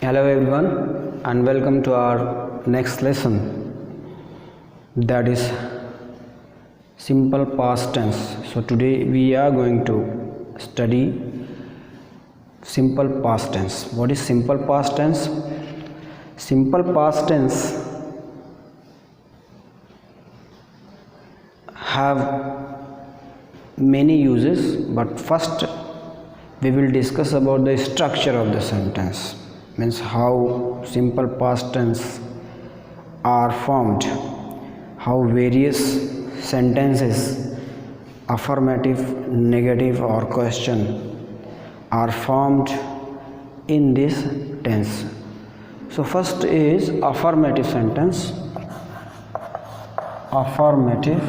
Hello everyone and welcome to our next lesson, that is simple past tense. So today we are going to study simple past tense. What is simple past tense? Simple past tense have many uses, but first we will discuss about the structure of the sentence, means how simple past tense are formed, how various sentences, affirmative, negative or question, are formed in this tense. So first is affirmative sentence. Affirmative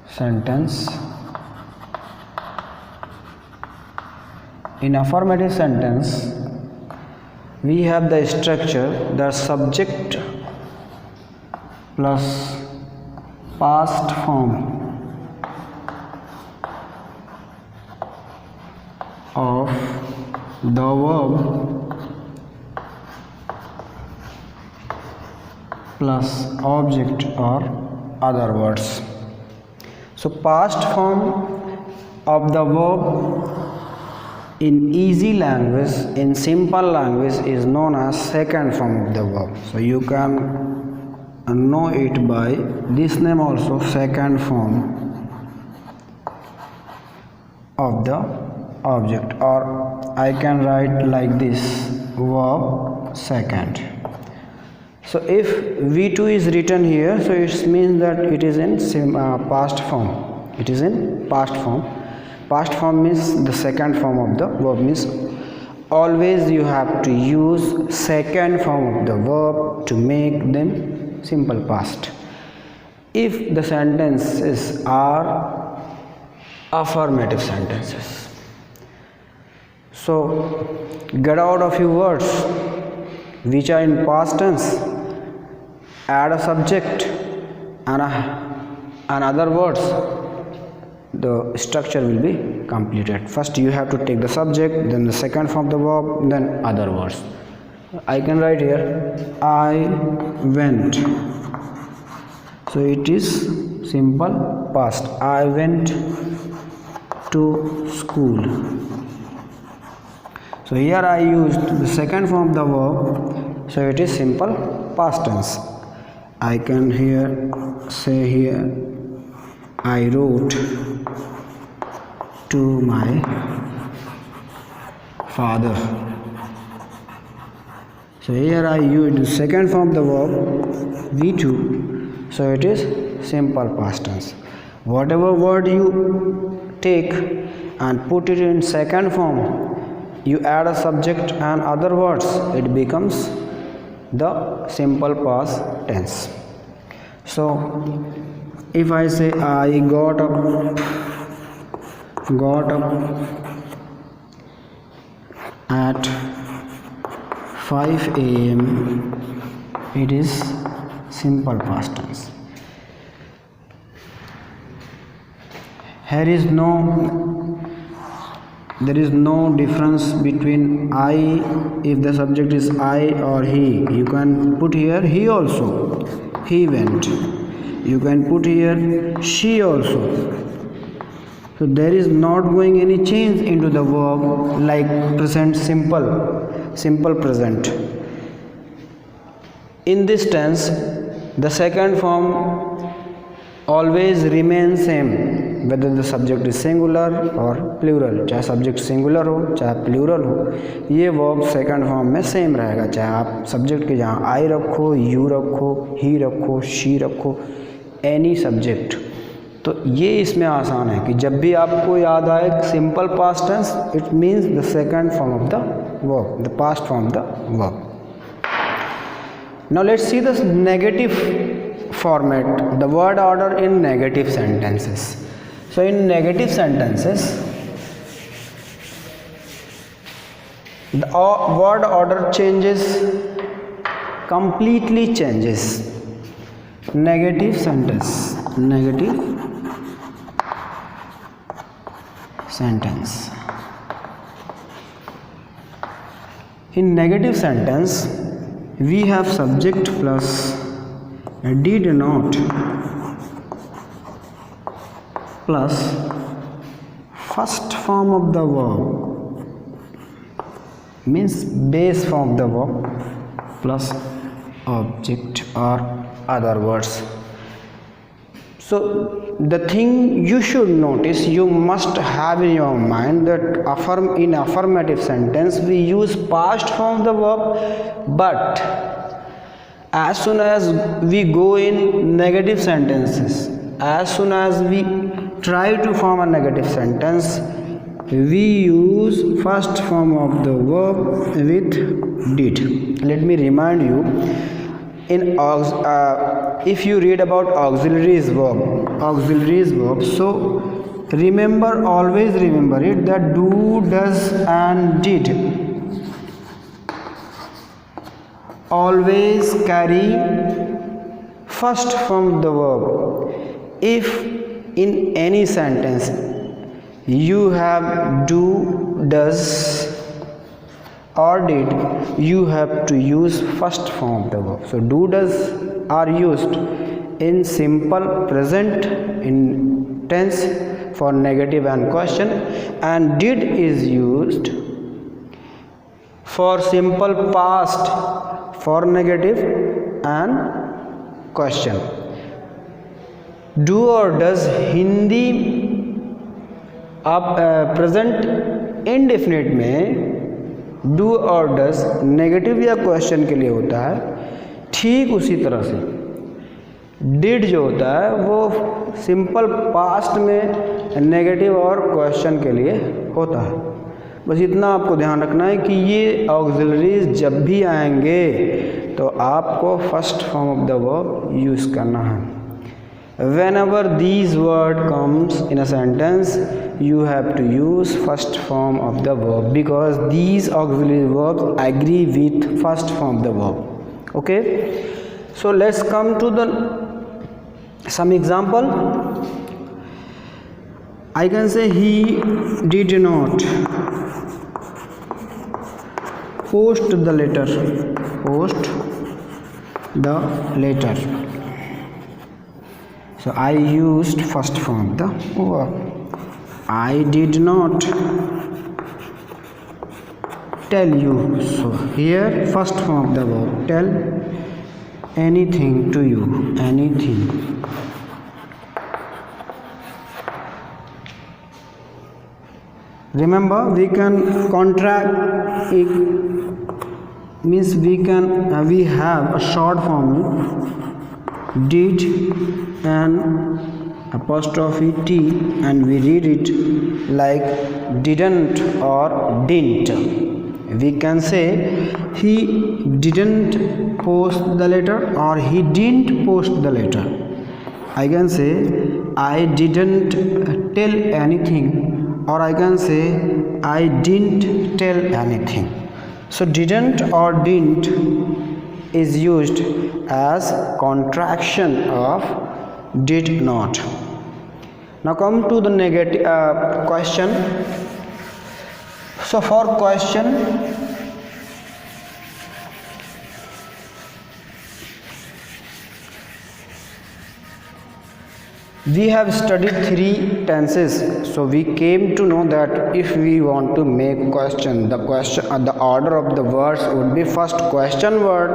sentence. In affirmative sentence, we have the structure, the subject plus past form of the verb plus object or other words. So past form of the verb in easy language, in simple language, is known as second form of the verb. So you can know it by this name also, second form of the object, or I can write like this, verb second. So if V2 is written here, so it means that it is in past form. It is in past form. Past form means the second form of the verb, means always you have to use second form of the verb to make them simple past. If the sentences are affirmative sentences, so get out of your words which are in past tense, add a subject and other words, the structure will be completed. First you have to take the subject, then the second form of the verb, then other words. I can write here, I went. So it is simple past. I went to school. So here I used the second form of the verb, so it is simple past tense. I can here say here, I wrote to my father. So here I used the second form of the verb, V2, so it is simple past tense. Whatever word you take and put it in second form, you add a subject and other words, it becomes the simple past tense. So if I say I got up at 5 a.m., it is simple past tense. There is no difference between I, if the subject is I or he. You can put here he also, he went. You can put here she also. So there is not going any change into the verb like present simple present. In this tense, the second form always remains same, whether the subject is singular or plural. चाहे subject singular हो चाहे plural हो, ये verb second form में same रहेगा. चाहे आप subject के जहाँ I रखो, you रखो, he रखो, she रखो, any subject. तो ये इसमें आसान है कि जब भी आपको याद आए simple past tense, it means the second form of the verb, the past form of the verb. Now let's see the negative format, the word order in negative sentences. So in negative sentences, the word order completely changes. Negative sentence, negative sentence. In negative sentence we have subject plus did not plus first form of the verb, means base form of the verb, plus object or other words. So the thing you should notice, you must have in your mind that in affirmative sentence we use past form of the verb, but as soon as we go in negative sentences, as soon as we try to form a negative sentence, we use first form of the verb with did. Let me remind you, if you read about auxiliaries verb, so remember, always remember it, that do, does and did always carry first form of the verb. If in any sentence you have do, does or did, you have to use first form of the verb. So do, does are used in simple present in tense for negative and question, and did is used for simple past for negative and question. Do or does Hindi अब present indefinite में do और does negative या question के लिए होता है, ठीक उसी तरह से डिड जो होता है वो सिंपल पास्ट में नेगेटिव और क्वेश्चन के लिए होता है। बस इतना आपको ध्यान रखना है कि ये ऑक्सिलरीज जब भी आएंगे तो आपको first form of the verb use करना है। Whenever these word comes in a sentence, you have to use first form of the verb, because these auxiliary verbs agree with first form of the verb. Okay, so let's come to the some example. I can say he did not post the letter. So I used first form of the verb. I did not tell you. So here first form of the verb, tell anything to you, anything. Remember, we can contract it, means we have a short form did and apostrophe t, and we read it like didn't or didn't. We can say he didn't post the letter or he didn't post the letter. I can say I didn't tell anything, or I can say I didn't tell anything. So didn't or didn't is used as contraction of did not. Now come to the negative question. So for question, we have studied 3 tenses. So we came to know that if we want to make question, the order of the words would be first question word,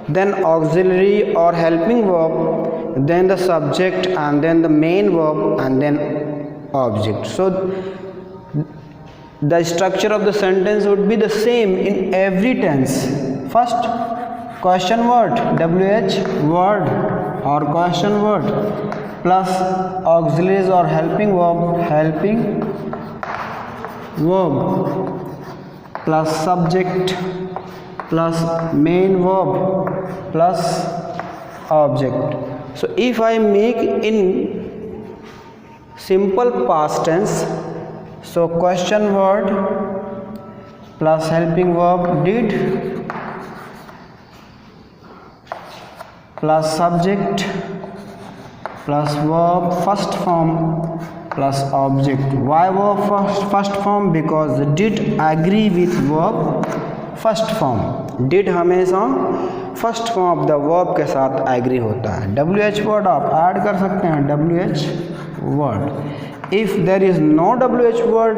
then auxiliary or helping verb, then the subject, and then the main verb, and then object. So the structure of the sentence would be the same in every tense. First question word, WH word or question word, plus auxiliaries or helping verb, plus subject, plus main verb, plus object. So if I make in simple past tense, so question word plus helping verb did, plus subject plus verb first form plus object. Why verb first form? Because did agree with verb first form. Did हमेशा first form of the verb के साथ agree होता है। WH word आप add कर सकते हैं, WH word. If there is no WH word,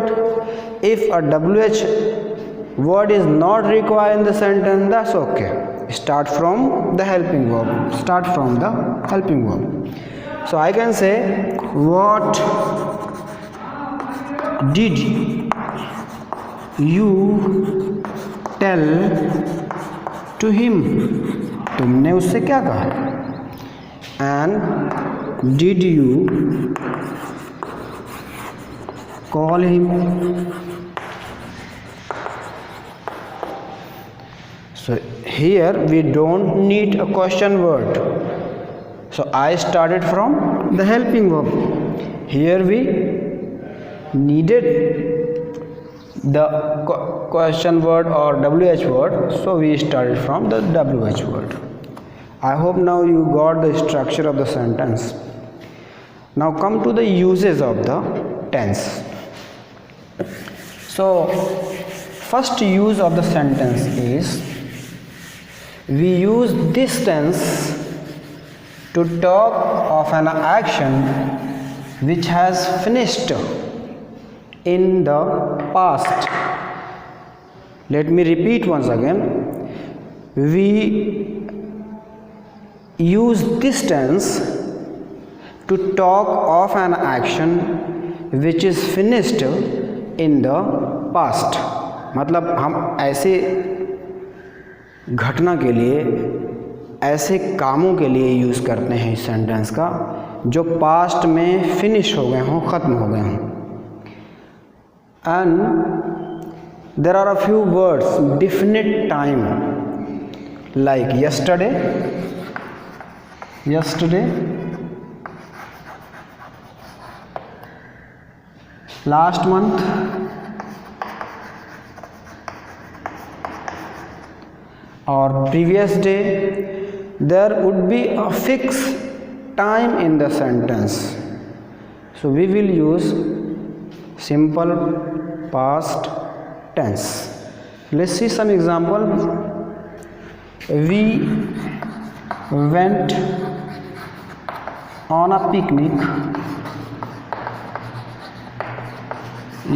if a WH word is not required in the sentence, that's okay. Start from the helping verb. Start from the helping verb. So I can say, what did you tell to him? तुमने उससे क्या कहा? And did you call him? So here we don't need a question word. So I started from the helping verb. Here we needed the question word or WH word. So we started from the WH word. I hope now you got the structure of the sentence. Now come to the uses of the tense. So first use of the sentence is, we use this tense to talk of an action which has finished in the past. Let me repeat once again. We use this tense to talk of an action which is finished in the past. मतलब हम ऐसे घटना के लिए, ऐसे कामों के लिए यूज़ करते हैं इस सेंटेंस का जो पास्ट में फिनिश हो गए हों, ख़त्म हो गए हों। And there are a few words definite time, like yesterday, last month, or previous day. There would be a fixed time in the sentence, so we will use simple past tense. Let's see some example. We went on a picnic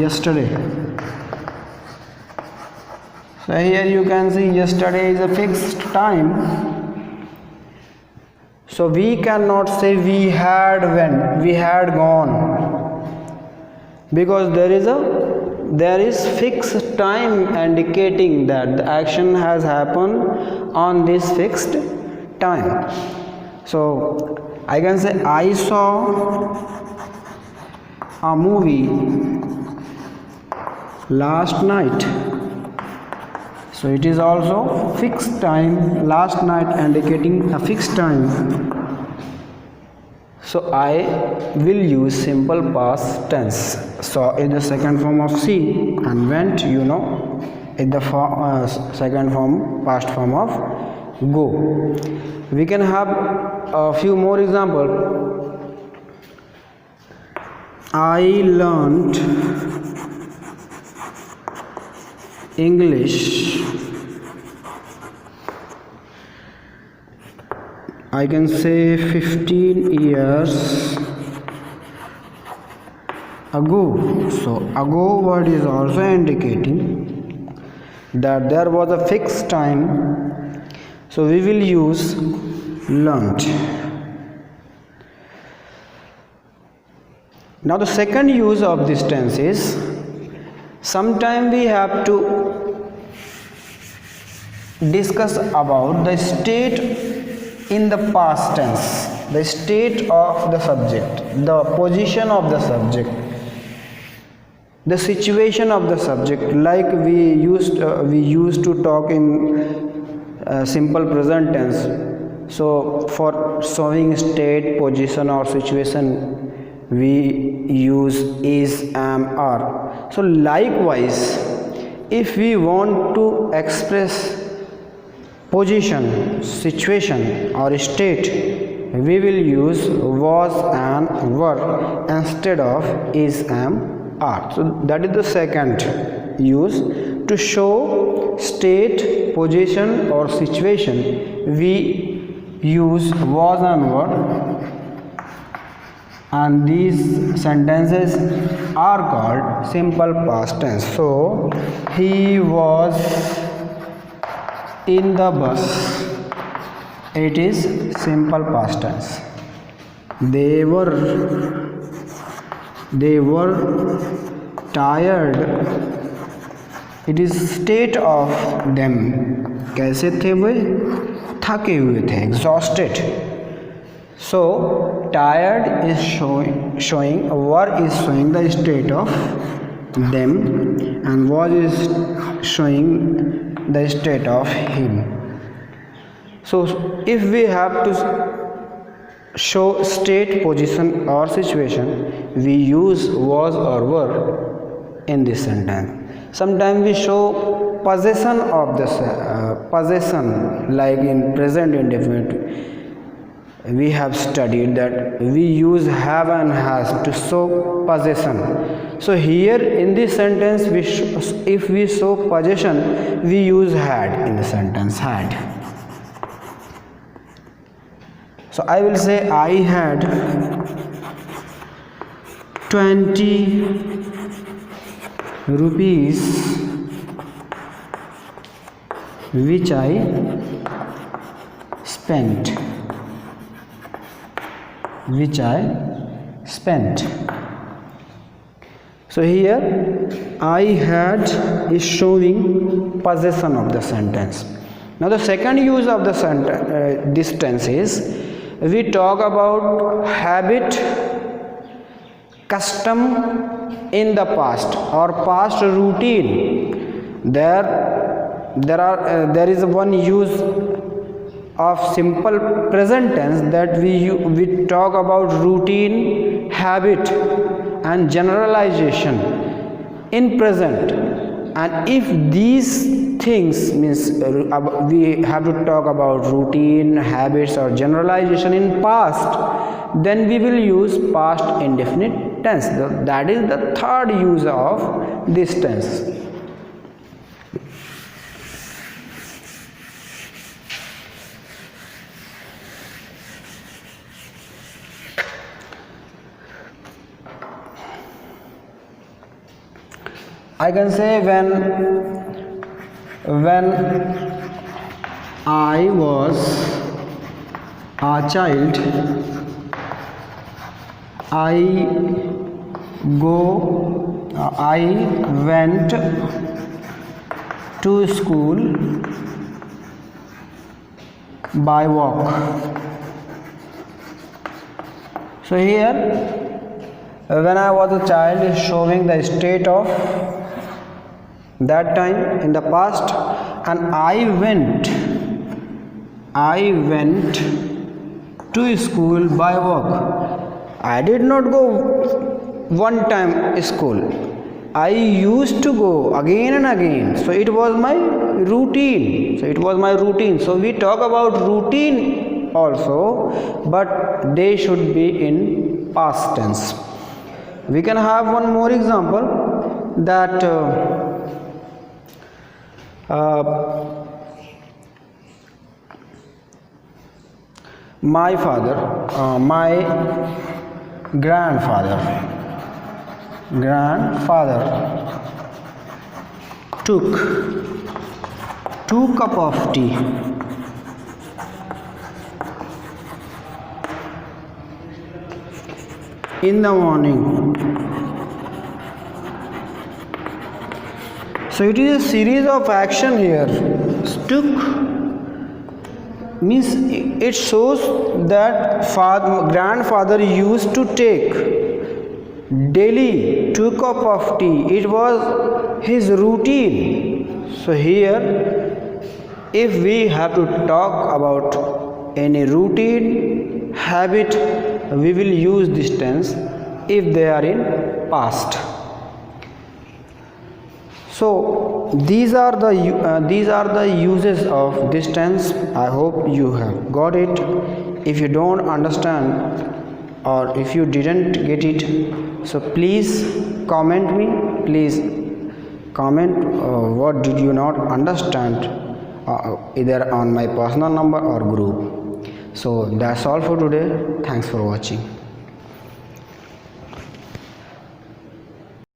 yesterday. So here you can see yesterday is a fixed time. So we cannot say we had went, we had gone, because there is fixed time indicating that the action has happened on this fixed time. So I can say I saw a movie last night. So it is also fixed time, last night indicating a fixed time. So I will use simple past tense. So in the second form of see, and went, you know, in the second form, past form of go. We can have a few more examples. I learned English, I can say 15 years ago. So ago word is also indicating that there was a fixed time, so we will use learnt. Now the second use of this tense is, sometime we have to discuss about the state in the past tense, the state of the subject, the position of the subject, the situation of the subject. Like we used to talk in simple present tense. So for showing state, position or situation, we use is, am, are. So likewise, if we want to express position, situation or state, we will use was and were instead of is, am, are. So that is the second use, to show state, position or situation, we use was and were, and these sentences are called simple past tense. So he was in the bus, it is simple past tense. They were tired, it is state of them. कैसे थे वे? थके हुए थे, exhausted. So tired is showing were is showing the state of them, and was is showing the state of him. So if we have to show state, position or situation, we use was or were in this sentence. Sometimes we show possession of the possession, like in present indefinite. We have studied that we use have and has to show possession. So here in this sentence, if we show possession, we use had in the sentence, had. So I will say I had 20 rupees which I spent. So here I had is showing possession of the sentence. Now the second use of the sentence, this tense is, we talk about habit, custom in the past or past routine. There is one use of simple present tense that we talk about routine, habit and generalization in present. And if these things means we have to talk about routine, habits or generalization in past, then we will use past indefinite tense. That is the third use of this tense. I can say when I was a child, I went to school by walk. So here when I was a child is showing the state of that time in the past, and I went to school by walk. I did not go one time school. I used to go again and again. So it was my routine. So we talk about routine also, but they should be in past tense. We can have one more example that my grandfather took 2 cups of tea in the morning. So it is a series of action here. Took means it shows that grandfather used to take daily 2 cups of tea. It was his routine. So here if we have to talk about any routine, habit, we will use this tense if they are in past. So these are the uses of this tense. I hope you have got it. If you don't understand or if you didn't get it, so please comment me. Please comment what did you not understand, either on my personal number or group. So that's all for today. Thanks for watching.